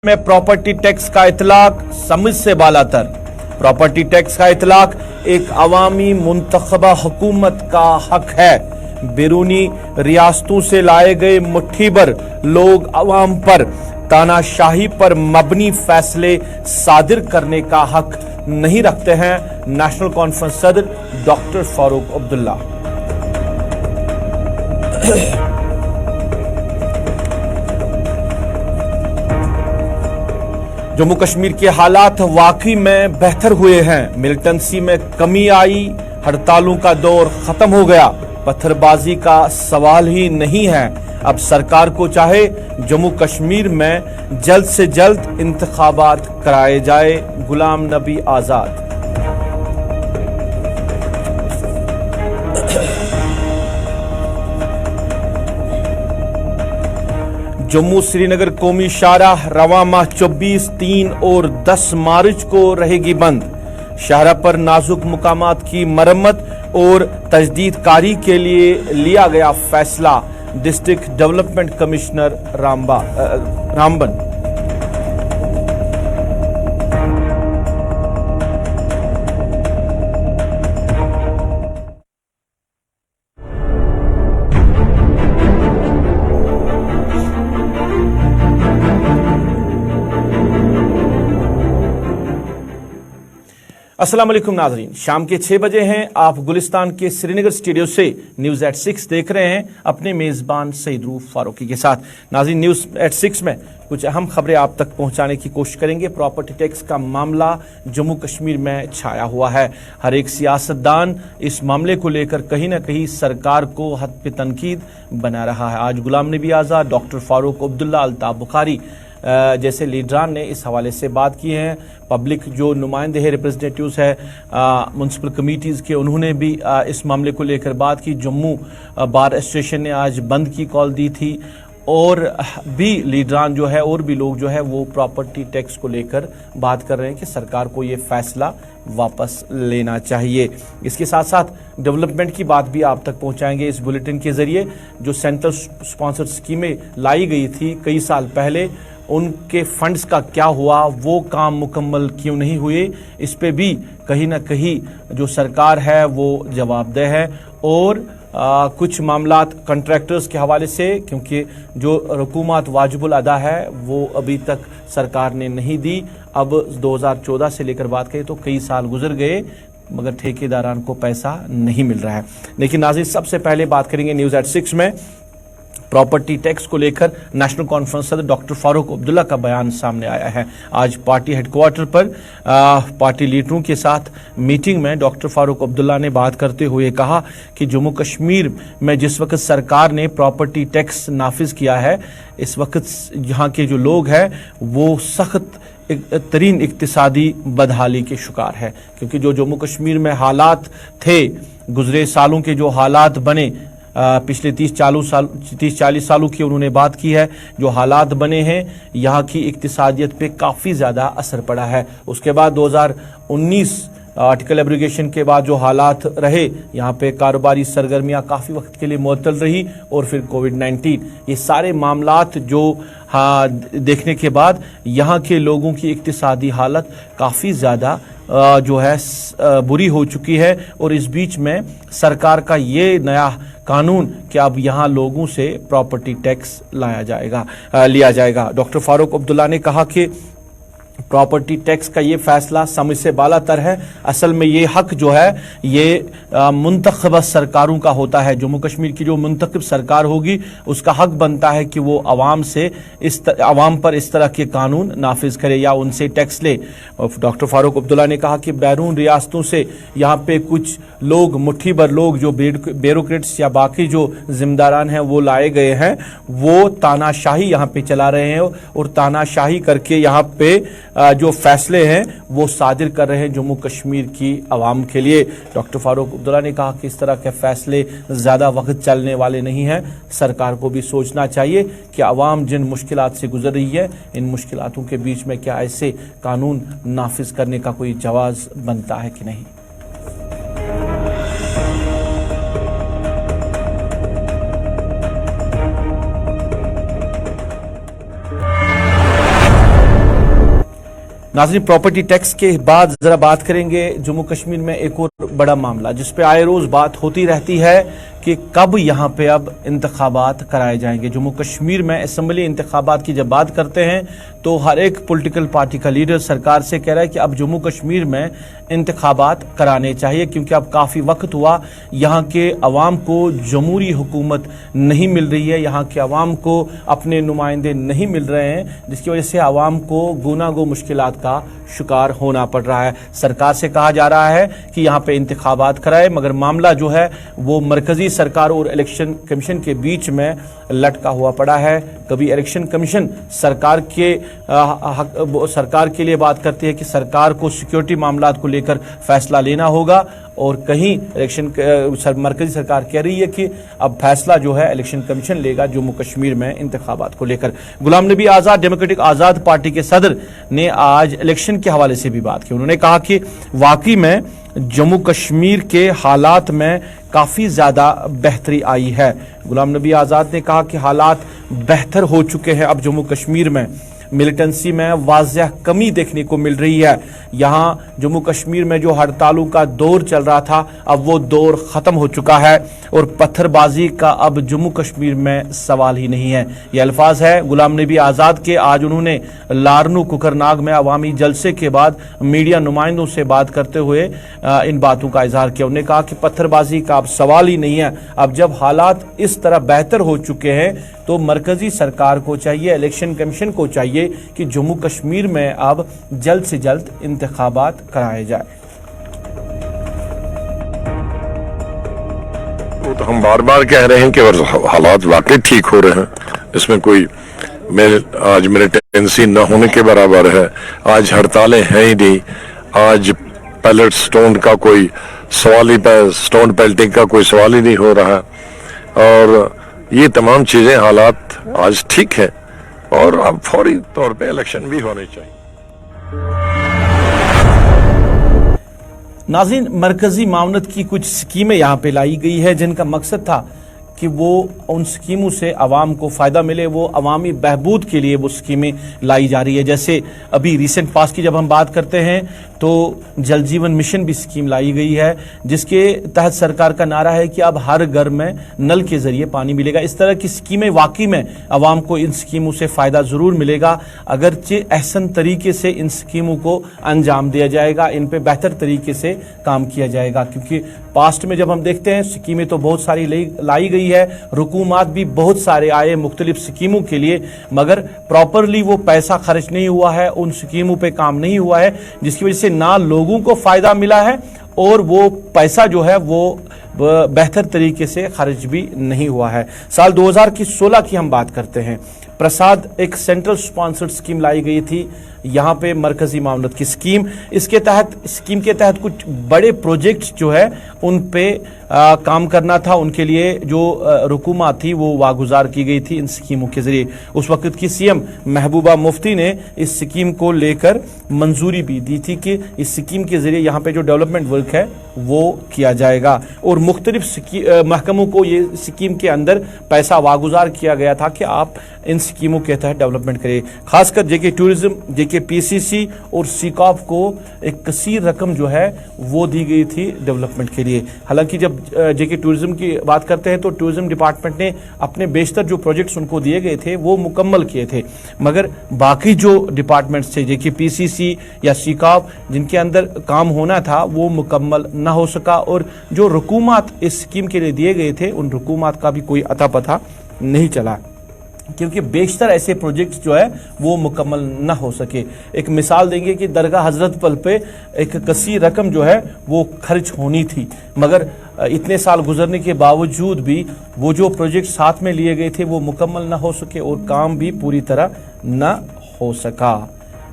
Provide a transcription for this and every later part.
में property tax का इतलाक समझ से बालातर। प्रॉपर्टी टैक्स का इतलाक एक अवामी मुंतखबा हुकूमत का हक है। बैरूनी रियासतों से लाए गए मुट्ठी भर लोग अवाम पर तानाशाही पर मबनी फैसले सादिर करने का हक नहीं रखते हैं। नेशनल कॉन्फ्रेंस सदर डॉक्टर फारूक अब्दुल्ला। जम्मू कश्मीर के हालात वाकई में बेहतर हुए हैं। मिलिटेंसी में कमी आई, हड़तालों का दौर खत्म हो गया, पत्थरबाजी का सवाल ही नहीं है। अब सरकार को चाहे जम्मू कश्मीर में जल्द से जल्द इंतखाबात कराए जाए। गुलाम नबी आजाद। जम्मू श्रीनगर कौमी शाहराह रवां माह 24, 3 और 10 मार्च को रहेगी बंद। शाहराह पर नाजुक मुकामात की मरम्मत और तजदीद कारी के लिए लिया गया फैसला। District development commissioner Ramban. अस्सलाम वालेकुम नाजरीन, शाम के 6 बजे हैं। आप गुलिस्तान के श्रीनगर स्टूडियो से न्यूज एट 6 देख रहे हैं अपने मेजबान सईद रूफ फारूकी के साथ। नाजरीन, न्यूज एट 6 में कुछ अहम खबरें आप तक पहुंचाने की कोशिश करेंगे। प्रॉपर्टी टैक्स का मामला जम्मू कश्मीर में छाया हुआ है। हर एक सियासतदान इस मामले को लेकर कहीं ना कहीं सरकार को हद पे तनकीद बना रहा है। आज गुलाम नबी आजाद, डॉक्टर फारूक अब्दुल्ला, अल्ताफ बुखारी जैसे लीडरान ने इस हवाले से बात की है। पब्लिक जो नुमाइंदे हैं, रिप्रेजेंटेटिव्स है म्यूनसिपल कमीटीज़ के, उन्होंने भी इस मामले को लेकर बात की। जम्मू बार एसोसिएशन ने आज बंद की कॉल दी थी और भी लीडरान जो है और भी लोग जो है वो प्रॉपर्टी टैक्स को लेकर बात कर रहे हैं कि सरकार को ये फैसला वापस लेना चाहिए। इसके साथ साथ डेवलपमेंट की बात भी आप तक पहुंचाएंगे इस बुलेटिन के जरिए। जो सेंट्रल स्पॉन्सर्ड स्कीमें लाई गई थी कई साल पहले, उनके फंड्स का क्या हुआ, वो काम मुकम्मल क्यों नहीं हुए, इस पे भी कहीं ना कहीं जो सरकार है वो जवाबदेह है। और कुछ मामलात कंट्रैक्टर्स के हवाले से, क्योंकि जो रकूमत वाजिबुल अदा है वो अभी तक सरकार ने नहीं दी। अब 2014 से लेकर बात करें तो कई साल गुजर गए मगर ठेकेदारान को पैसा नहीं मिल रहा है। लेकिन नाज़रीन, सबसे पहले बात करेंगे न्यूज़ एट 6 में प्रॉपर्टी टैक्स को लेकर नेशनल कॉन्फ्रेंस सदर डॉक्टर फारूक अब्दुल्ला का बयान सामने आया है। आज पार्टी हेडक्वार्टर पर पार्टी लीडरों के साथ मीटिंग में डॉक्टर फारूक अब्दुल्ला ने बात करते हुए कहा कि जम्मू कश्मीर में जिस वक्त सरकार ने प्रॉपर्टी टैक्स नाफिज किया है, इस वक्त यहाँ के जो लोग हैं वो सख्त तरीन इक्तिसादी बदहाली के शिकार है। क्योंकि जो जम्मू कश्मीर में हालात थे, गुजरे सालों के जो हालात बने, पिछले 30-40 सालों की उन्होंने बात की है, जो हालात बने हैं यहाँ की इक्तिसादियत पे काफ़ी ज़्यादा असर पड़ा है। उसके बाद 2019 आर्टिकल एब्रीगेशन के बाद जो हालात रहे, यहाँ पे कारोबारी सरगर्मियाँ काफ़ी वक्त के लिए मुअत्तल रही और फिर कोविड-19, ये सारे मामलात जो देखने के बाद यहाँ के लोगों की इक्तिसादी हालत काफ़ी ज़्यादा जो है बुरी हो चुकी है। और इस बीच में सरकार का ये नया कानून कि अब यहाँ लोगों से प्रॉपर्टी टैक्स लिया जाएगा। डॉक्टर फारूक अब्दुल्ला ने कहा कि प्रॉपर्टी टैक्स का ये फैसला समझ से बालातर है। असल में ये हक जो है ये मुंतखबा सरकारों का होता है। जम्मू कश्मीर की जो मुंतखब सरकार होगी उसका हक बनता है कि वो अवाम पर इस तरह के कानून नाफिज करे या उनसे टैक्स ले। डॉक्टर फारूक अब्दुल्ला ने कहा कि बैरून रियासतों से यहाँ पे कुछ लोग, मुट्ठी भर लोग जो ब्यूरोक्रेट्स या बाकी जो जिम्मेदारान हैं वो लाए गए हैं, वो तानाशाही यहाँ पे चला रहे हैं और तानाशाही करके यहाँ पे जो फैसले हैं वो सादिर कर रहे हैं जम्मू कश्मीर की आवाम के लिए। डॉक्टर फारूक अब्दुल्ला ने कहा कि इस तरह के फैसले ज़्यादा वक्त चलने वाले नहीं हैं। सरकार को भी सोचना चाहिए कि आवाम जिन मुश्किलात से गुजर रही है, इन मुश्किलातों के बीच में क्या ऐसे कानून नाफिज करने का कोई जवाज़ बनता है कि नहीं। नाज़रीन, प्रॉपर्टी टैक्स के बाद जरा बात करेंगे जम्मू कश्मीर में एक और बड़ा मामला जिस पे आए रोज बात होती रहती है कि कब यहाँ पे अब इंतखाबात कराए जाएंगे। जम्मू कश्मीर में असम्बली इंतखाबात की जब बात करते हैं तो हर एक पॉलिटिकल पार्टी का लीडर सरकार से कह रहा है कि अब जम्मू कश्मीर में इंतखाबात कराने चाहिए, क्योंकि अब काफ़ी वक्त हुआ यहाँ के अवाम को जमहूरी हुकूमत नहीं मिल रही है, यहाँ के अवाम को अपने नुमाइंदे नहीं मिल रहे हैं, जिसकी वजह से अवाम को गुनागो मुश्किलात का शिकार होना पड़ रहा है। सरकार से कहा जा रहा है कि यहाँ पे इंतखाबात कराए, मगर मामला जो है वो मरकजी सरकार और इलेक्शन कमीशन के बीच में लटका हुआ पड़ा है। कभी इलेक्शन कमीशन सरकार के लिए बात करती है कि सरकार को सिक्योरिटी मामलात को लेकर फैसला लेना होगा, और कहीं मरकजी सरकार कह रही है कि अब फैसला जो है इलेक्शन कमीशन लेगा जम्मू कश्मीर में इंतखाबात को लेकर। गुलाम नबी आज़ाद डेमोक्रेटिक आज़ाद पार्टी के सदर ने आज इलेक्शन के हवाले से भी बात की। उन्होंने कहा कि वाकई में जम्मू कश्मीर के हालात में काफ़ी ज़्यादा बेहतरी आई है। गुलाम नबी आज़ाद ने कहा कि हालात बेहतर हो चुके हैं अब जम्मू कश्मीर में, मिलिटेंसी में वाज़ह कमी देखने को मिल रही है। यहाँ जम्मू कश्मीर में जो हड़तालों का दौर चल रहा था अब वो दौर ख़त्म हो चुका है, और पत्थरबाजी का अब जम्मू कश्मीर में सवाल ही नहीं है। ये अल्फाज है गुलाम नबी आज़ाद के। आज उन्होंने लारनू कुकरनाग में अवामी जलसे के बाद मीडिया नुमाइंदों से बात करते हुए इन बातों का इजहार किया। उन्होंने कहा कि पत्थरबाजी का अब सवाल ही नहीं है। अब जब हालात इस तरह बेहतर हो चुके हैं तो मरकजी सरकार को चाहिए, इलेक्शन कमीशन को चाहिए कि जम्मू कश्मीर में अब जल्द से जल्द इंतखाबात कराए जाए। वो तो हम बार बार कह रहे हैं कि हालात वाकई ठीक हो रहे हैं, इसमें कोई आज मिलिटेंसी न होने के बराबर है। आज हड़तालें हैं ही नहीं, आज पैलेट स्टोन का कोई सवाल ही, स्टोन पेल्टिंग का कोई सवाल ही नहीं हो रहा, और ये तमाम चीजें हालात आज ठीक है, और अब फौरी तौर पे इलेक्शन भी होने चाहिए। नाज़रीन, मरकजी मामलत की कुछ स्कीमें यहाँ पे लाई गई है जिनका मकसद था कि वो उन स्कीमों से आवाम को फ़ायदा मिले, वो अवामी बहबूद के लिए वो स्कीमें लाई जा रही है। जैसे अभी रिसेंट पास की जब हम बात करते हैं तो जल जीवन मिशन भी स्कीम लाई गई है, जिसके तहत सरकार का नारा है कि अब हर घर में नल के ज़रिए पानी मिलेगा। इस तरह की स्कीमें वाकई में आवाम को इन स्कीमों से फ़ायदा ज़रूर मिलेगा, अगरचे अहसन तरीके से इन स्कीमों को अंजाम दिया जाएगा, इन पे बेहतर तरीके से काम किया जाएगा। क्योंकि पास्ट में जब हम देखते हैं स्कीमें तो बहुत सारी लाई गई है, रुकूमात भी बहुत सारे आए मुख्तलिफ स्कीमों के लिए, मगर प्रॉपरली वो पैसा खर्च नहीं हुआ है, उन स्कीमों पे काम नहीं हुआ है, जिसकी वजह से ना लोगों को फायदा मिला है और वो पैसा जो है वो बेहतर तरीके से खर्च भी नहीं हुआ है। साल 2016 की हम बात करते हैं, प्रसाद एक सेंट्रल स्पॉन्सर्ड स्कीम लाई गई थी, यहाँ पे मरकजी मामलत की स्कीम स्कीम के तहत कुछ बड़े प्रोजेक्ट्स जो है उन पे काम करना था, उनके लिए जो रुकूमात थी वो वागुजार की गई थी इन स्कीमों के जरिए। उस वक्त की सीएम महबूबा मुफ्ती ने इस स्कीम को लेकर मंजूरी भी दी थी कि इस स्कीम के जरिए यहाँ पे जो डेवलपमेंट वर्क है वो किया जाएगा, और मुख्तलिफ महकमों को ये स्कीम के अंदर पैसा वागुजार किया गया था कि आप इन स्कीमों के तहत डेवलपमेंट करिए। खासकर जेके टूरिज्म, जेके पीसीसी और सीकॉप को एक कसीर रकम जो है वो दी गई थी डेवलपमेंट के लिए। हालांकि जब जेके टूरिज्म की बात करते हैं तो टूरिज्म डिपार्टमेंट ने अपने बेशतर जो प्रोजेक्ट्स उनको दिए गए थे वो मुकम्मल किए थे, मगर बाकी जो डिपार्टमेंट्स थे जेके पीसीसी या सीकॉप जिनके अंदर काम होना था वो मुकम्मल ना हो सका, और जो रुकूमात इस स्कीम के लिए दिए गए थे उन रुकूमात का भी कोई अता पता नहीं चला, क्योंकि बेशतर ऐसे प्रोजेक्ट्स जो है वो मुकम्मल ना हो सके। एक मिसाल देंगे कि दरगाह हजरत पल पे एक कसीर रकम जो है वो खर्च होनी थी, मगर इतने साल गुजरने के बावजूद भी वो जो प्रोजेक्ट साथ में लिए गए थे वो मुकम्मल ना हो सके और काम भी पूरी तरह ना हो सका।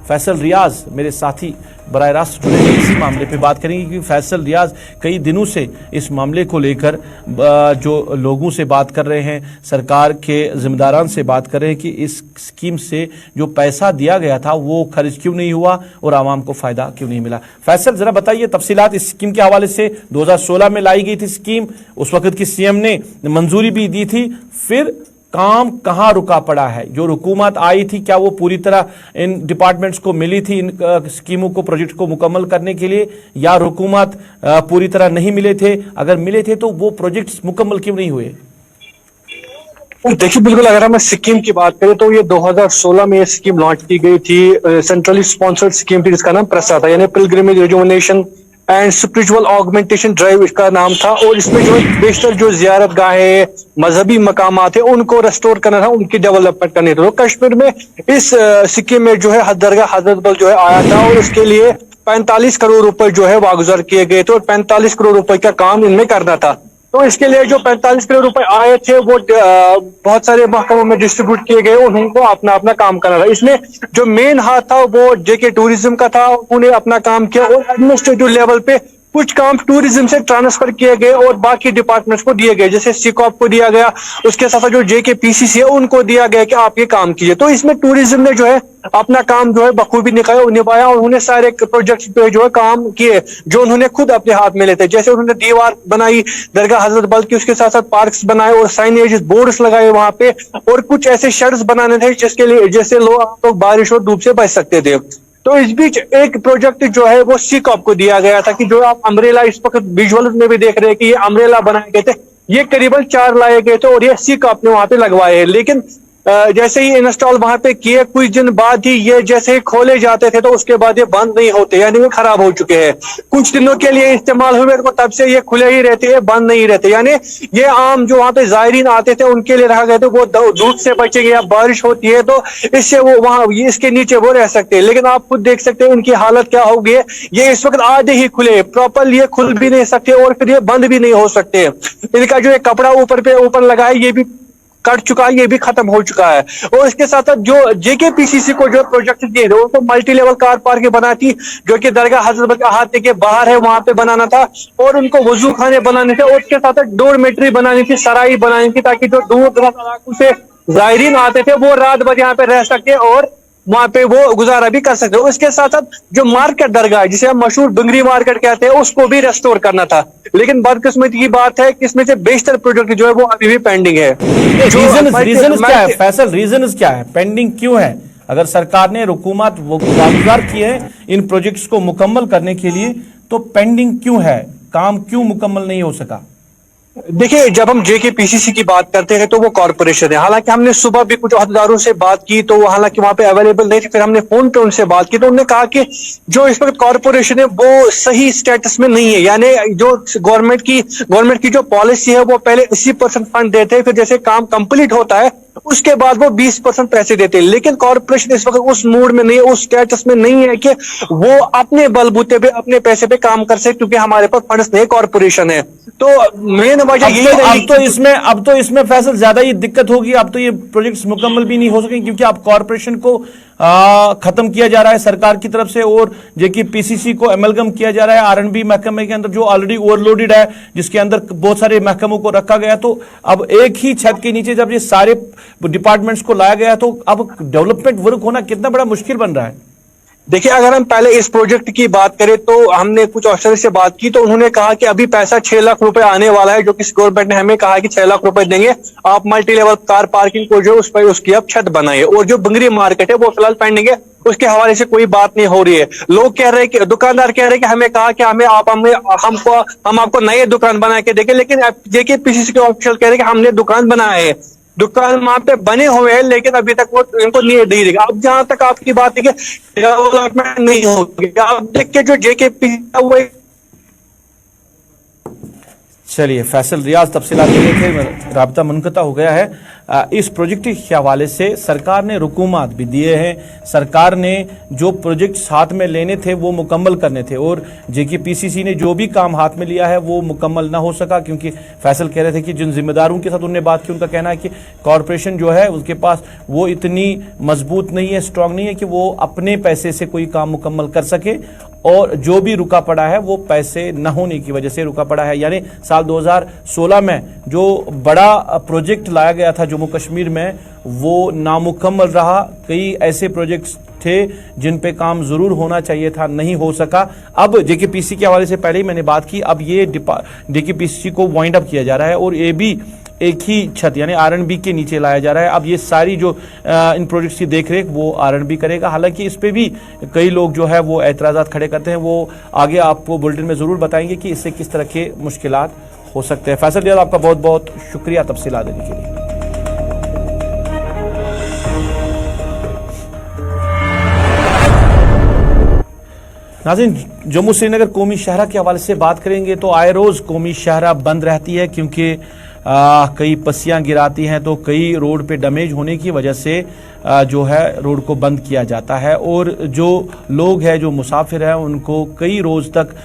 फैसल रियाज मेरे साथी बराह रास्त जुड़े हैं, इसी मामले पे बात करेंगे, क्योंकि फैसल रियाज कई दिनों से इस मामले को लेकर जो लोगों से बात कर रहे हैं, सरकार के जिम्मेदारान से बात कर रहे हैं कि इस स्कीम से जो पैसा दिया गया था वो खर्च क्यों नहीं हुआ और आवाम को फायदा क्यों नहीं मिला। फैसल जरा बताइए तफसीलात इस स्कीम के हवाले से। 2016 में लाई गई थी स्कीम, उस वक्त की सीएम ने मंजूरी भी दी थी, फिर काम कहाँ रुका पड़ा है? जो हुकूमत आई थी क्या वो पूरी तरह इन डिपार्टमेंट्स को मिली थी इन स्कीमों को, प्रोजेक्ट को मुकम्मल करने के लिए, या हुकूमत पूरी तरह नहीं मिले थे? अगर मिले थे तो वो प्रोजेक्ट्स मुकम्मल क्यों नहीं हुए? देखिए, बिल्कुल अगर हम स्कीम की बात करें तो ये 2016 में ये स्कीम लॉन्च की गई थी। सेंट्रली स्पॉन्सर्ड स्कीम थी जिसका नाम प्रसा था, यानी pilgrimage rejuvenation and spiritual augmentation drive इसका नाम था। और इसमें जो बेशतर जो जियारत गाहें, मजहबी मकामात है उनको रेस्टोर करना था, उनकी डेवलपमेंट करनी थी। तो कश्मीर में इस स्कीम में जो है दरगाह हजरत बल जो है आया था और उसके लिए 45 करोड़ रुपए जो है वागुजार किए गए थे और 45 करोड़ रुपए का काम इनमें करना था। तो इसके लिए जो 45 करोड़ रुपए आए थे वो बहुत सारे महकमों में डिस्ट्रीब्यूट किए गए, उनको अपना अपना काम करना था। इसमें जो मेन हाथ था वो जेके टूरिज्म का था, उन्हें अपना काम किया और एडमिनिस्ट्रेटिव लेवल पे कुछ काम टूरिज्म से ट्रांसफर किए गए और बाकी डिपार्टमेंट्स को दिए गए, जैसे सीकॉप को दिया गया, उसके साथ जो जेके पीसीसी है उनको दिया गया कि आप ये काम कीजिए। तो इसमें टूरिज्म ने जो है अपना काम जो है बखूबी निभाया और उन्होंने सारे प्रोजेक्ट्स पे जो है काम किए जो उन्होंने खुद अपने हाथ में लेते। जैसे उन्होंने दीवार बनाई दरगाह हजरत बल की, उसके साथ साथ पार्क्स बनाए और साइनेज बोर्ड्स लगाए वहां पे, और कुछ ऐसे शेड्स बनाने थे जिसके लिए जैसे लोग बारिश और धूप से बच सकते थे। तो इस बीच एक प्रोजेक्ट जो है वो सीकॉप को दिया गया था कि जो आप अम्ब्रेला इस वक्त विजुअल में भी देख रहे हैं कि ये अम्ब्रेला बनाए गए थे, ये करीबन 4 लाए गए थे और ये सीकॉप ने वहां पे लगवाए हैं। लेकिन जैसे ही इंस्टॉल वहां पे किए कुछ दिन बाद ही ये जैसे ही खोले जाते थे तो उसके बाद ये बंद नहीं होते, यानी ये खराब हो चुके हैं। कुछ दिनों के लिए इस्तेमाल हुए तो तब से ये खुले ही रहते हैं, बंद नहीं रहते। यानी ये आम जो वहां पे जायरीन आते थे उनके लिए रखा गया था, वो धूप से बचेंगे या बारिश होती है तो इससे वो वहां इसके नीचे वो रह सकते हैं। लेकिन आप खुद देख सकते हैं इनकी हालत क्या हो गई है। ये इस वक्त आधे ही खुले, प्रॉपर ये खुल भी नहीं सकते और फिर ये बंद भी नहीं हो सकते। इनका जो कपड़ा ऊपर लगा है ये भी कट चुका है, ये भी खत्म हो चुका है। और इसके साथ साथ जो जेकेपीसीसी को जो प्रोजेक्ट दिए थे उनको मल्टी लेवल कार पार्क बनाई थी, जो कि दरगाह हजरत अहाते के बाहर है वहां पे बनाना था, और उनको वजू खाने बनाने थे और उसके साथ साथ डोरमेट्री बनानी थी, सराई बनानी थी, ताकि जो दूर दराज इलाकों से जायरीन आते थे वो रात भर यहाँ पे रह सके और वहां पे वो गुजारा भी कर सकते हो। इसके साथ साथ जो मार्केट दरगाह है जिसे हम मशहूर बिंगरी मार्केट कहते हैं उसको भी रेस्टोर करना था। लेकिन बदकिस्मती की बात है कि इसमें से बेशतर प्रोजेक्ट जो है वो अभी भी पेंडिंग है। रीजन क्या है फैसल, रीजन क्या है, पेंडिंग क्यों है? अगर सरकार ने हुकूमत वागुजार किए हैं इन प्रोजेक्ट्स को मुकम्मल करने के लिए तो पेंडिंग क्यों है, काम क्यों मुकम्मल नहीं हो सका? देखिए, जब हम जेकेपीसीसी की बात करते हैं तो वो कॉर्पोरेशन है। हालांकि हमने सुबह भी कुछ अहदेदारों से बात की तो हालांकि वहां पे अवेलेबल नहीं थे, फिर हमने फोन पे उनसे बात की तो उन्होंने कहा कि जो इस वक्त कॉर्पोरेशन है वो सही स्टेटस में नहीं है। यानी जो गवर्नमेंट की जो पॉलिसी है वो पहले 80% फंड देते हैं, फिर जैसे काम कंप्लीट होता है उसके बाद वो 20% पैसे देते हैं। लेकिन कॉर्पोरेशन इस वक्त उस मूड में नहीं है, उस स्टेटस में नहीं है कि वो अपने बलबूते पे अपने पैसे पे काम कर सके, क्योंकि हमारे पास फंड्स नहीं, कॉर्पोरेशन है। तो मेन वजह यही है। अब तो इसमें फैसल ज्यादा ही दिक्कत होगी। अब तो ये प्रोजेक्ट्स मुकम्मल भी नहीं हो सकेंगे क्योंकि अब कॉर्पोरेशन को खत्म किया जा रहा है सरकार की तरफ से और जेकेपीसीसी को एमलगम किया जा रहा है आरएनबी महकमे के अंदर, जो ऑलरेडी ओवरलोडेड है, जिसके अंदर बहुत सारे महकमों को रखा गया। तो अब एक ही छत के नीचे जब ये सारे डिपार्टमेंट्स को लाया गया तो अब डेवलपमेंट वर्क होना कितना बड़ा मुश्किल बन रहा है। देखिए, अगर हम पहले इस प्रोजेक्ट की बात करें तो हमने कुछ अफसर से बात की तो उन्होंने कहा कि अभी पैसा 6 लाख रुपए आने वाला है, जो कि गवर्नमेंट ने हमें कहा कि 6 लाख रुपए देंगे, आप मल्टी लेवल कार पार्किंग को जो उस पर उसकी अब छत बनाइए। और जो बिंगरी मार्केट है वो फिलहाल पेंडिंग है, उसके हवाले से कोई बात नहीं हो रही है। लोग कह रहे हैं कि दुकानदार कह रहे हैं कि हमें कहा कि हम आपको नए दुकान बना के देंगे, लेकिन जेकेपीसीसी के ऑफिशियल कह रहे हैं कि हमने दुकान बनाया है, दुकान वहां पे बने हुए हैं, लेकिन अभी तक वो इनको नहीं दी देगा। अब जहां तक आपकी बात है कि डेवलपमेंट नहीं होगी, आप देखिए जो जेकेपी वो चलिए, फैसल रियाज तफसीलात दे रहे थे, राब्ता मुनक़ता हो गया है। इस प्रोजेक्ट के हवाले से सरकार ने रुकूमात भी दिए हैं, सरकार ने जो प्रोजेक्ट हाथ में लेने थे वो मुकम्मल करने थे और जेकेपीसीसी ने जो भी काम हाथ में लिया है वो मुकम्मल ना हो सका, क्योंकि फैसल कह रहे थे कि जिन जिम्मेदारों के साथ उन्होंने बात की उनका कहना है कि कॉरपोरेशन जो है उसके पास वो इतनी मजबूत नहीं है, स्ट्रांग नहीं है कि वो अपने पैसे से कोई काम मुकम्मल कर सके, और जो भी रुका पड़ा है वो पैसे न होने की वजह से रुका पड़ा है। यानी साल 2016 में जो बड़ा प्रोजेक्ट लाया गया था जम्मू कश्मीर में वो नामुकम्मल रहा। कई ऐसे प्रोजेक्ट्स थे जिन पे काम जरूर होना चाहिए था, नहीं हो सका। अब जेकेपीसी के हवाले से पहले ही मैंने बात की, अब ये जेकेपीसी को वाइंड अप किया जा रहा है और ये भी एक ही छत यानी R&B के नीचे लाया जा रहा है। अब ये सारी जो इन प्रोजेक्ट्स की देखरेख वो R&B करेगा। हालांकि इस पे भी कई लोग जो है वो एतराज़ात खड़े करते हैं, वो आगे आपको बुलेटिन में ज़रूर बताएंगे कि इससे किस तरह के मुश्किलात हो सकते हैं। फैसल रियाज, आपका बहुत बहुत शुक्रिया तफसीलात देने के लिए। नाज़रीन, जम्मू श्रीनगर कौमी शाहरा के हवाले से बात करेंगे तो आए रोज़ कौमी शाहरा बंद रहती है, क्योंकि कई पस्सियाँ गिराती हैं तो कई रोड पे डैमेज होने की वजह से जो है रोड को बंद किया जाता है। और जो लोग हैं, जो मुसाफिर हैं, उनको कई रोज़ तक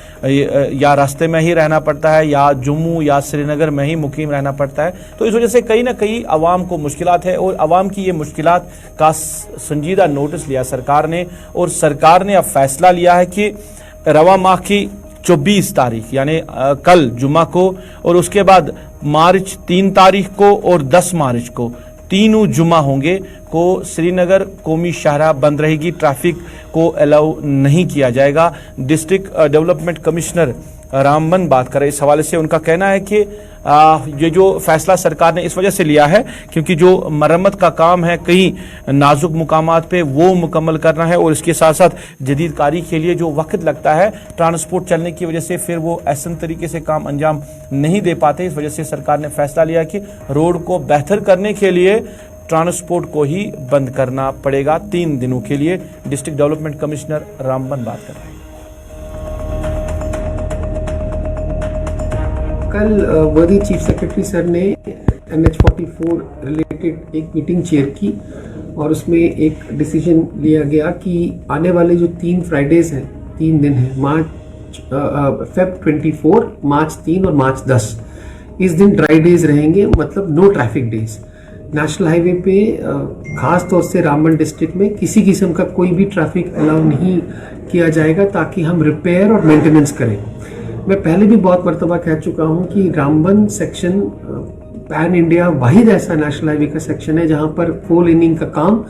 या रास्ते में ही रहना पड़ता है या जम्मू या श्रीनगर में ही मुकीम रहना पड़ता है। तो इस वजह से कहीं ना कहीं आवाम को मुश्किलात है और आवाम की ये मुश्किलात का संजीदा नोटिस लिया सरकार ने, और सरकार ने अब फैसला लिया है कि रवा माह की 24 तारीख यानी कल जुम्मा को, और उसके बाद मार्च 3 तारीख को और 10 मार्च को, तीनों जुम्मा होंगे को श्रीनगर कौमी शाहरा बंद रहेगी। ट्रैफिक को अलाउ नहीं किया जाएगा। डिस्ट्रिक्ट डेवलपमेंट कमिश्नर रामबन बात कर रहे इस हवाले से। उनका कहना है कि ये जो फैसला सरकार ने इस वजह से लिया है क्योंकि जो मरम्मत का काम है कहीं नाजुक मुकामात पे वो मुकम्मल करना है, और इसके साथ साथ जदीद कारी के लिए जो वक्त लगता है ट्रांसपोर्ट चलने की वजह से फिर वो ऐसा तरीके से काम अंजाम नहीं दे पाते। इस वजह से सरकार ने फैसला लिया कि रोड को बेहतर करने के लिए ट्रांसपोर्ट को ही बंद करना पड़ेगा 3 दिनों के लिए। डिस्ट्रिक्ट डेवलपमेंट कमिश्नर रामबन बात कर रहे हैं। कल वर्दी चीफ सेक्रेटरी सर ने NH-44 रिलेटेड एक मीटिंग चेयर की और उसमें एक डिसीजन लिया गया कि आने वाले जो 3 फ्राइडेज हैं, 3 दिन हैं, Feb 24, मार्च 3 और मार्च 10, इस दिन ड्राई डेज रहेंगे, मतलब no traffic days. National highway पे खास तौर से रामबन डिस्ट्रिक्ट में किसी किस्म का कोई भी ट्रैफिक अलाउ नहीं किया जाएगा ताकि हम रिपेयर और मेंटेनेंस करें। मैं पहले भी बहुत मरतबा कह चुका हूं कि रामबन सेक्शन पैन इंडिया वाहिद ऐसा नेशनल हाईवे का सेक्शन है जहां पर 4 लेनिंग का काम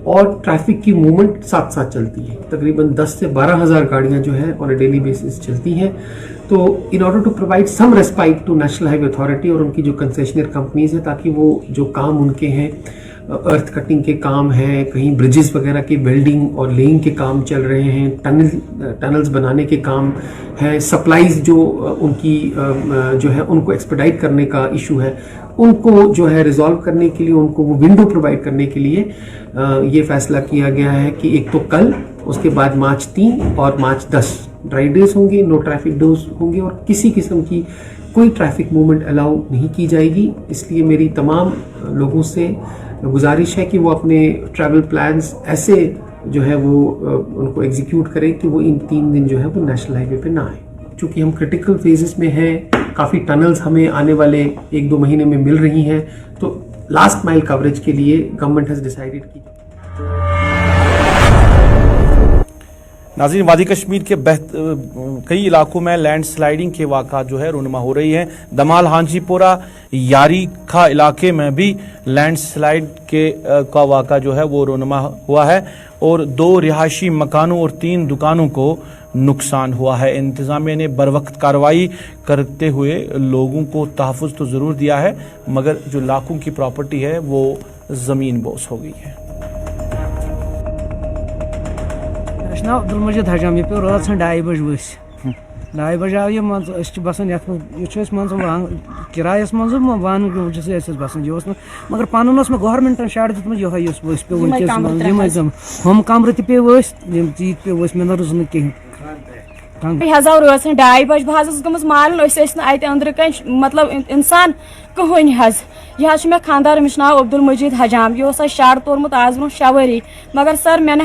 और ट्रैफिक की मूवमेंट साथ साथ चलती है। तकरीबन 10 से 12 हज़ार गाड़ियां जो है ऑन अ डेली बेसिस चलती हैं। तो in order to provide some respite to national highway authority और उनकी जो कंसेशनर कंपनीज है, ताकि वो जो काम उनके हैं, अर्थ कटिंग के काम हैं, कहीं ब्रिजेस वगैरह की वेल्डिंग और लेइंग के काम चल रहे हैं, टनल्स बनाने के काम है, सप्लाईज जो उनकी जो है उनको एक्सपेडाइट करने का इशू है, उनको जो है रिजॉल्व करने के लिए, उनको वो विंडो प्रोवाइड करने के लिए ये फैसला किया गया है कि एक तो कल, उसके बाद मार्च 3 और मार्च 10 ड्राई डेज होंगे, नो ट्रैफिक डेज होंगे और किसी किस्म की कोई ट्रैफिक मूवमेंट अलाउ नहीं की जाएगी। इसलिए मेरी तमाम लोगों से गुजारिश है कि वो अपने ट्रैवल प्लान्स ऐसे जो है वो उनको एग्जीक्यूट करें कि वो इन 3 दिन जो है वो नेशनल हाईवे पे ना आए। चूँकि हम क्रिटिकल फेजेस में हैं, काफ़ी टनल्स हमें आने वाले 1-2 महीने में मिल रही हैं, तो लास्ट माइल कवरेज के लिए गवर्नमेंट हैज़ डिसाइडेड की। नाज़रीन, वादी कश्मीर के कई इलाकों में लैंड स्लाइडिंग के वाक़ात जो है रूनुमा हो रही है। दमाल हांजीपोरा यारी खा इलाके में भी लैंड स्लाइड का वाक़ा जो है वो रूनुमा हुआ है और 2 रिहायशी मकानों और 3 दुकानों को नुकसान हुआ है। इंतज़ामिया ने बरवक्त कार्रवाई करते हुए लोगों को तहफ़्फ़ुज़ तो ज़रूर दिया है, मगर जो लाखों की प्रॉपर्टी है वो ज़मीन बोस हो गई है। ना अब्दुल मजीद हजाम ये पे रात 2:30 बजे वस 2:30 बजे आव ये मन बसान ये मन किरायस मन वन बसान ये मगर पन गवर्नमेंटन शार्ट दित ये वस पे वनकस हम कमर पे वस चीज पे वस मे रुज न कहीं रात 2:30 बजे बह गमस मालन अंदर कन मतलब इंसान कहन यह मे खानदार अमिस नाव अब्दुल मजीद हजाम यह शार तोरमुत आज ब्रो 6 वरी मगर सर मे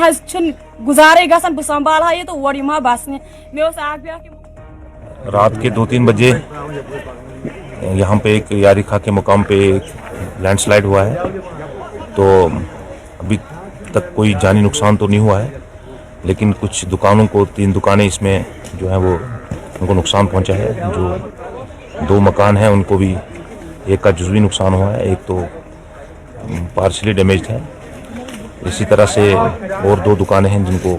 गुजारे गसन बह संभाल ये तो ओर यमा बसने मे रात के 2-3 बजे यहाँ पे एक यारिखा के मुकाम पे लैंडस्लाइड हुआ है। तो अभी तक कोई जानी नुकसान तो नहीं हुआ है, लेकिन कुछ दुकानों को 3 दुकानें इसमें जो है वो उनको नुकसान पहुंचा है। जो 2 मकान हैं उनको भी एक का जुज़वी नुकसान हुआ है, एक तो पार्शली डैमेज्ड है। इसी तरह से और 2 दुकानें हैं जिनको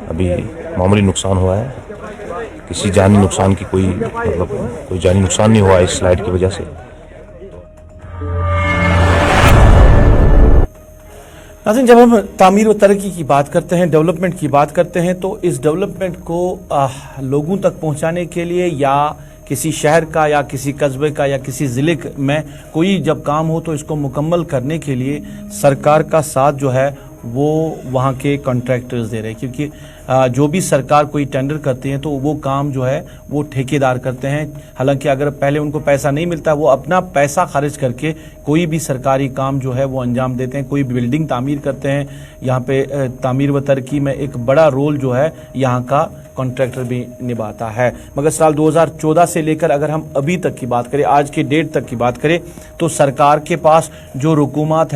अभी मामूली नुकसान हुआ है। किसी जानी नुकसान की कोई जानी नुकसान नहीं हुआ इस स्लाइड की वजह से। नाज़रीन, जब हम तामीर व तरक्की की बात करते हैं, डेवलपमेंट की बात करते हैं, तो इस डेवलपमेंट को लोगों तक पहुंचाने के लिए या किसी शहर का या किसी कस्बे का या किसी ज़िले में कोई जब काम हो तो इसको मुकम्मल करने के लिए सरकार का साथ जो है वो वहाँ के कॉन्ट्रैक्टर्स दे रहे हैं, क्योंकि जो भी सरकार कोई टेंडर करती है तो वो काम जो है वो ठेकेदार करते हैं। हालांकि अगर पहले उनको पैसा नहीं मिलता, वो अपना पैसा खर्च करके कोई भी सरकारी काम जो है वो अंजाम देते हैं। कोई बिल्डिंग तामीर करते हैं, यहाँ पे तामीर व तरक्की में एक बड़ा रोल जो है यहाँ का कॉन्ट्रैक्टर भी निभाता है। मगर साल 2014 से लेकर अगर हम अभी तक की बात करें, आज के डेट तक की बात करें, तो सरकार के पास जो रुकूमत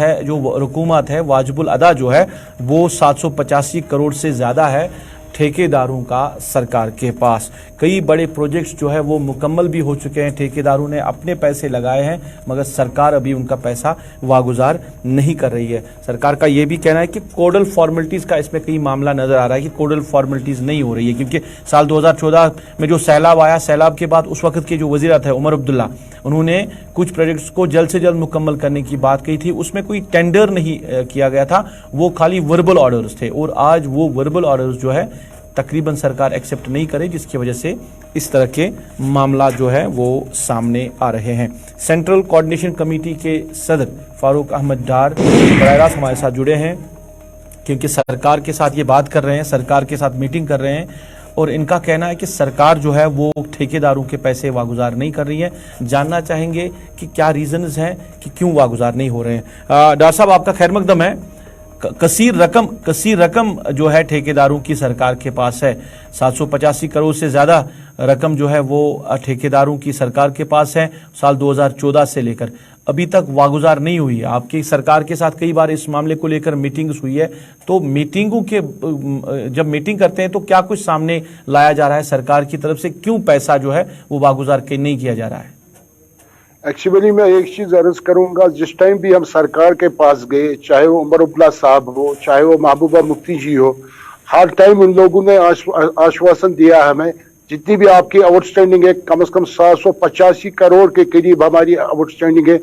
है वाजिबुल अदा जो है वो 785 करोड़ से ज़्यादा है ठेकेदारों का सरकार के पास। कई बड़े प्रोजेक्ट्स जो है वो मुकम्मल भी हो चुके हैं, ठेकेदारों ने अपने पैसे लगाए हैं, मगर सरकार अभी उनका पैसा वागुजार नहीं कर रही है। सरकार का ये भी कहना है कि कोडल फॉर्मेलिटीज़ का इसमें कई मामला नज़र आ रहा है कि कोडल फॉर्मेलिटीज़ नहीं हो रही है, क्योंकि साल 2014 में जो सैलाब आया, सैलाब के बाद उस वक्त के जो वज़ीर थे उमर अब्दुल्ला, उन्होंने कुछ प्रोजेक्ट्स को जल्द से जल्द मुकम्मल करने की बात कही थी। उसमें कोई टेंडर नहीं किया गया था, वो खाली वर्बल ऑर्डर्स थे, और आज वो वर्बल ऑर्डर्स जो है तकरीबन सरकार एक्सेप्ट नहीं करे, जिसकी वजह से इस तरह के मामला जो है वो सामने आ रहे हैं। सेंट्रल कोऑर्डिनेशन कमेटी के सदर फारूक अहमद डार बराह रास्त हमारे साथ जुड़े हैं, क्योंकि सरकार के साथ ये बात कर रहे हैं, सरकार के साथ मीटिंग कर रहे हैं, और इनका कहना है कि सरकार जो है वो ठेकेदारों के पैसे वागुजार नहीं कर रही है। जानना चाहेंगे कि क्या रीजंस हैं कि क्यों वागुजार नहीं हो रहे हैं। डार साहब, आपका खैर मकदम है। कसीर रकम जो है ठेकेदारों की सरकार के पास है, 785 करोड़ से ज़्यादा रकम जो है वो ठेकेदारों की सरकार के पास है। साल 2014 से लेकर अभी तक वागुजार नहीं हुई है। आपकी सरकार के साथ कई बार इस मामले को लेकर मीटिंग्स हुई है, तो मीटिंगों के जब मीटिंग करते हैं तो क्या कुछ सामने लाया जा रहा है सरकार की तरफ से, क्यों पैसा जो है वो वागुजार नहीं किया जा रहा है? एक्चुअली मैं एक चीज अर्ज करूंगा, जिस टाइम भी हम सरकार के पास गए, चाहे वो उमर अब्दुल्ला साहब हो, चाहे वो महबूबा मुफ्ती जी हो, हर टाइम उन लोगों ने आश्वासन दिया हमें, जितनी भी आपकी आउटस्टैंडिंग है, कम से कम 785 करोड़ के करीब हमारी आउटस्टैंडिंग है।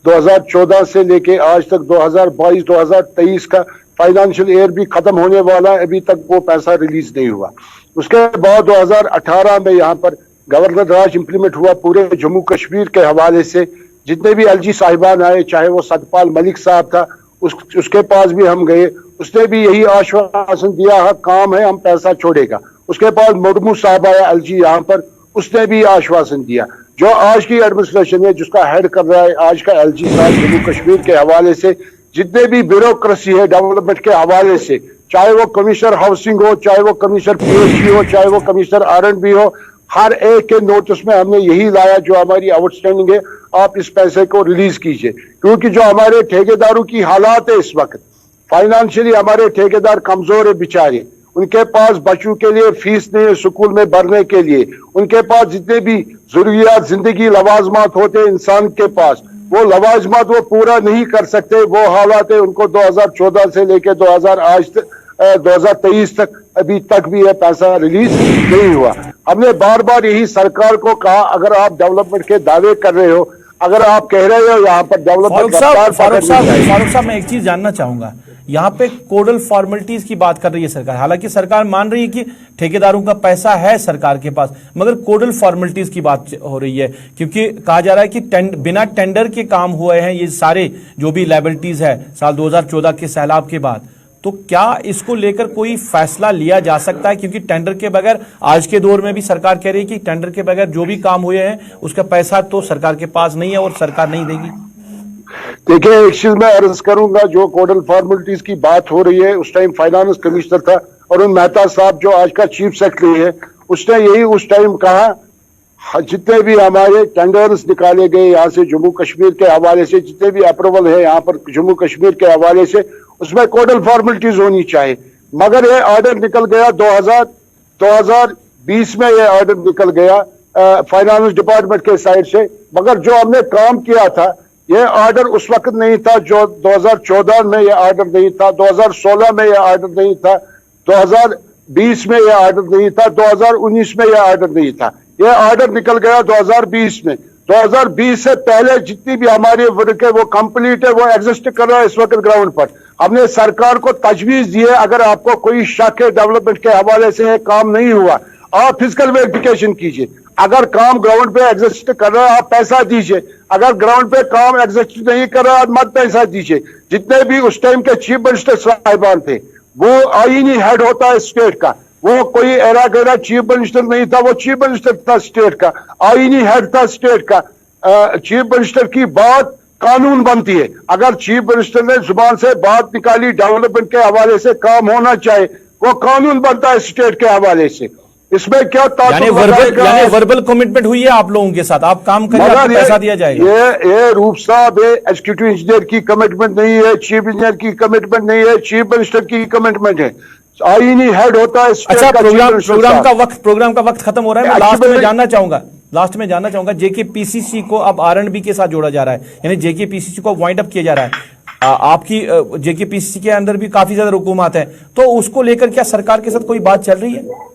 2014 से लेके आज तक 2022-2023 का फाइनेंशियल ईयर भी खत्म होने वाला है, अभी तक वो पैसा रिलीज नहीं हुआ। उसके बाद 2018 में यहाँ पर गवर्नर राज इंप्लीमेंट हुआ पूरे जम्मू कश्मीर के हवाले से। जितने भी एलजी साहिबान आए, चाहे वो सतपाल मलिक साहब था, उसके पास भी हम गए, उसने भी यही आश्वासन दिया है काम है, हम पैसा छोड़ेगा। उसके बाद मुर्मू साहब आया एलजी यहाँ पर, उसने भी आश्वासन दिया। जो आज की एडमिनिस्ट्रेशन है, जिसका हेड कर रहा है आज का एलजी साहब, जम्मू कश्मीर के हवाले से जितने भी ब्यूरोक्रेसी है डेवलपमेंट के हवाले से, चाहे वो कमिश्नर हाउसिंग हो, चाहे वो कमिश्नर पीएचई हो, चाहे वो कमिश्नर आरएंडबी हो, हर एक के नोटिस में हमने यही लाया, जो हमारी आउटस्टैंडिंग है आप इस पैसे को रिलीज कीजिए। क्योंकि जो हमारे ठेकेदारों की हालात है इस वक्त, फाइनेंशियली हमारे ठेकेदार कमजोर है बेचारे, उनके पास बच्चों के लिए फीस नहीं है स्कूल में भरने के लिए, उनके पास जितने भी जरूरियात जिंदगी लवाजमात होते हैं इंसान के पास, वो लवाजमात वो पूरा नहीं कर सकते। वो हालात है उनको 2014 से लेकर 2023 तक अभी तक भी ये पैसा रिलीज नहीं हुआ। हमने बार बार यही सरकार को कहा, अगर आप डेवलपमेंट के दावे कर रहे हो, अगर आप कह रहे हो यहाँ पर डेवलपमेंट। फारूक साहब, मैं एक चीज जानना चाहूंगा, यहाँ पे कोडल फॉर्मेलिटीज की बात कर रही है सरकार, हालांकि सरकार मान रही है कि ठेकेदारों का पैसा है सरकार के पास, मगर कोडल फॉर्मेलिटीज की बात हो रही है, क्योंकि कहा जा रहा है कि बिना टेंडर के काम हुए हैं ये सारे जो भी लायबिलिटीज है साल 2014 के सैलाब के बाद। तो क्या इसको लेकर कोई फैसला लिया जा सकता है, क्योंकि टेंडर के बगैर आज के दौर में भी सरकार कह रही है कि टेंडर के बगैर जो भी काम हुए हैं उसका पैसा तो सरकार के पास नहीं है और सरकार नहीं देगी। देखिए, एक चीज मैं अर्ज करूंगा, जो कोडल फॉर्मेलिटीज की बात हो रही है, उस टाइम फाइनेंस कमिश्नर था अरुण मेहता साहब, जो आज का चीफ सेक्रेटरी है, उसने यही उस टाइम कहा, जितने भी हमारे टेंडर्स निकाले गए यहाँ से जम्मू कश्मीर के हवाले से, जितने भी अप्रूवल है यहाँ पर जम्मू कश्मीर के हवाले से, उसमें कोडल फॉर्मेलिटीज होनी चाहिए। मगर ये ऑर्डर निकल गया 2020 में, ये ऑर्डर निकल गया फाइनेंस डिपार्टमेंट के साइड से, मगर जो हमने काम किया था ये ऑर्डर उस वक्त नहीं था, जो 2014 में ये ऑर्डर नहीं था, 2016 में ये ऑर्डर नहीं था, 2020 में ये ऑर्डर नहीं था, 2019 में ये ऑर्डर नहीं था। ये ऑर्डर निकल गया 2020 में। 2020 से पहले जितनी भी हमारी वर्क है वो कंप्लीट है, वो एग्जिस्ट कर रहा है इस वक्त ग्राउंड पर। हमने सरकार को तजवीज दी है, अगर आपको कोई शक है डेवलपमेंट के हवाले से है, काम नहीं हुआ, आप फिजिकल वेरिफिकेशन कीजिए। अगर काम ग्राउंड पे एग्जिस्ट कर रहा है आप पैसा दीजिए, अगर ग्राउंड पे काम एग्जिस्ट नहीं कर रहा है मत पैसा दीजिए। जितने भी उस टाइम के चीफ मिनिस्टर साहिबान थे वो आईनी हेड होता है स्टेट का, वो कोई एरा गैरा चीफ मिनिस्टर नहीं था, वो चीफ मिनिस्टर था स्टेट का, आईनी हेड था स्टेट का। चीफ मिनिस्टर की बात कानून बनती है। अगर चीफ मिनिस्टर ने जुबान से बात निकाली डेवलपमेंट के हवाले से काम होना चाहिए, वो कानून बनता है स्टेट के हवाले से। इसमें क्या यानी वर्बल कमिटमेंट हुई है आप लोगों के साथ, आप काम करिए, आपको पैसा दिया जाएगा। ये रूप साहब एग्जीक्यूटिव इंजीनियर की कमिटमेंट नहीं है, चीफ इंजीनियर की कमिटमेंट नहीं है, चीफ मिनिस्टर की कमिटमेंट है, आईनी हेड होता है। अच्छा, प्रोग्राम का वक्त खत्म हो रहा है। मैं लास्ट में जानना चाहूंगा जेकेपीसीसी को अब आरएंडबी के साथ जोड़ा जा रहा है, यानी जेकेपीसीसी को वाइंड अप किया जा रहा है। आपकी जेकेपीसीसी के अंदर भी काफी ज्यादा रुकूमात है, तो उसको लेकर क्या सरकार के साथ कोई बात चल रही है?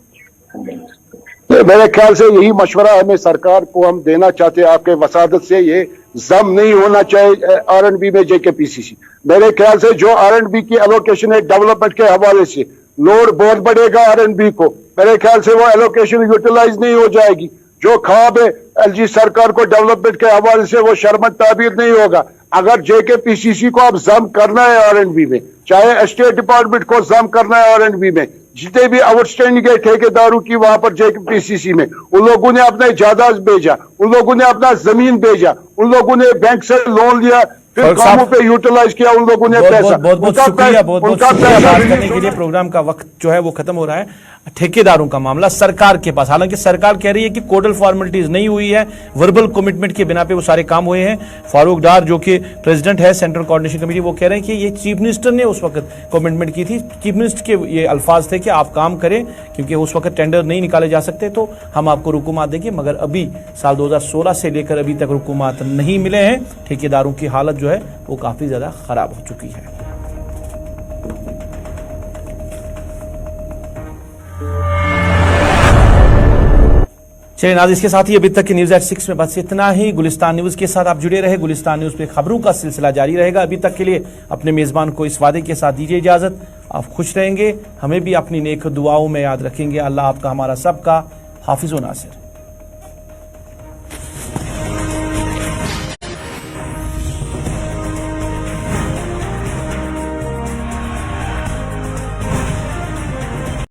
मेरे ख्याल से यही मशवरा हमें सरकार को हम देना चाहते हैं आपके वसादत से, ये जम नहीं होना चाहिए आरएंडबी में जेकेपीसीसी। मेरे ख्याल से जो आरएंडबी की एलोकेशन है डेवलपमेंट के हवाले से लोड बहुत बढ़ेगा आरएंडबी को, मेरे ख्याल से वो एलोकेशन यूटिलाइज नहीं हो जाएगी। जो ख्वाब है एलजी सरकार को डेवलपमेंट के हवाले से वो शर्मत ताबीर नहीं होगा। अगर जेकेपीसीसी को अब जम करना है आरएंडबी में, चाहे स्टेट डिपार्टमेंट को जम करना है आरएंडबी में, जितने भी आउटस्टैंडिंग है ठेकेदारों की वहां पर जेकेपीसीसी में, उन लोगों ने अपने जायदाद भेजा, उन लोगों ने अपना जमीन भेजा, उन लोगों ने बैंक से लोन लिया, फिर कामों पे यूटिलाइज किया उन लोगों ने पैसा। बहुत शुक्रिया बात करने के लिए। प्रोग्राम का वक्त जो है वो खत्म हो रहा है। ठेकेदारों का मामला सरकार के पास, हालांकि सरकार कह रही है कि कोडल फॉर्मेलिटीज नहीं हुई है, वर्बल कमिटमेंट के बिना पे वो सारे काम हुए हैं। फारूक डार जो कि प्रेसिडेंट है सेंट्रल कोऑर्डिनेशन कमेटी, वो कह रहे हैं कि ये चीफ मिनिस्टर ने उस वक्त कमिटमेंट की थी। चीफ मिनिस्टर के ये अल्फाज थे कि आप काम करें, क्योंकि उस वक्त टेंडर नहीं निकाले जा सकते, तो हम आपको रुकुमात देंगे। मगर अभी साल 2016 से लेकर अभी तक रुकुमात नहीं मिले हैं। ठेकेदारों की हालत जो है वो काफी ज्यादा खराब हो चुकी है। चलिए नाज़रीन, इसके साथ ही अभी तक की न्यूज एट 6 में बस इतना ही। गुलिस्तान न्यूज के साथ आप जुड़े रहे। गुलिस्तान न्यूज पे खबरों का सिलसिला जारी रहेगा। अभी तक के लिए अपने मेजबान को इस वादे के साथ दीजिए इजाजत, आप खुश रहेंगे, हमें भी अपनी नेक दुआओं में याद रखेंगे। अल्लाह आपका हमारा सबका हाफिज़ व नासिर।